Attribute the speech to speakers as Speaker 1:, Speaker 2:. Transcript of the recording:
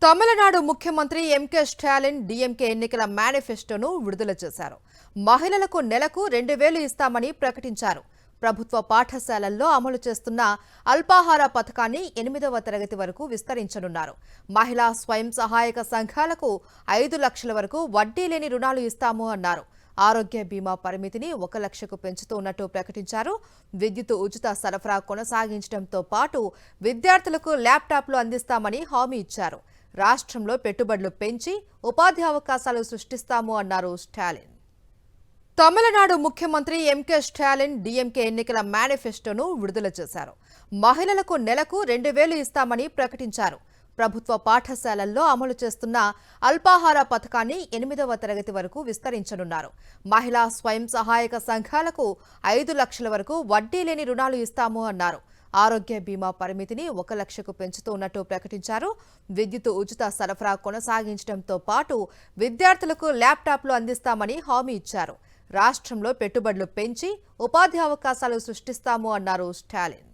Speaker 1: తమిళనాడు ముఖ్యమంత్రి MK Stalin DMK ఎన్నికల మేనిఫెస్టోను విడుదల చేశారు. మహిళలకు నెలకు 2000 ఇస్తామని ప్రకటించారు. ప్రభుత్వ పాఠశాలల్లో అమలు చేస్తున్న అల్పాహార పథకాన్ని 8వ తరగతి వరకు విస్తరించనున్నారు. మహిళా స్వయం సహాయక సంఘాలకు 5 లక్షల వరకు వడ్డీ లేని రుణాలు ఇస్తాము అన్నారు. ఆరోగ్య బీమా పరిమితిని 1 లక్షకు పెంచుతున్నట్టు ప్రకటించారు. విద్యుత్ ఉచిత సరఫరా కొనసాగించడంతో పాటు విద్యార్థులకు ల్యాప్టాప్లు అందిస్తామని హామీ ఇచ్చారు. రాష్ట్రంలో పెట్టుబడులు పెంచి ఉపాధి అవకాశాలు సృష్టిస్తాము అన్నారు స్టాలిన్. తమిళనాడు ముఖ్యమంత్రి ఎంకే స్టాలిన్ డీఎంకే ఎన్నికల మేనిఫెస్టోను విడుదల చేశారు. మహిళలకు నెలకు 2000 ఇస్తామని ప్రకటించారు. ప్రభుత్వ పాఠశాలల్లో అమలు చేస్తున్న అల్పాహార పథకాన్ని 8వ తరగతి వరకు విస్తరించనున్నారు. మహిళా స్వయం సహాయక సంఘాలకు 5 లక్షల వరకు వడ్డీ లేని రుణాలు ఇస్తాము అన్నారు. ఆరోగ్య బీమా పరిమితిని 1 లక్షకు పెంచుతున్నట్టు ప్రకటించారు. విద్యుత్ ఉచిత సరఫరా కొనసాగించడంతో పాటు విద్యార్థులకు ల్యాప్టాప్లు అందిస్తామని హామీ ఇచ్చారు. రాష్ట్రంలో పెట్టుబడులు పెంచి ఉపాధి అవకాశాలు సృష్టిస్తాము అన్నారు స్టాలిన్.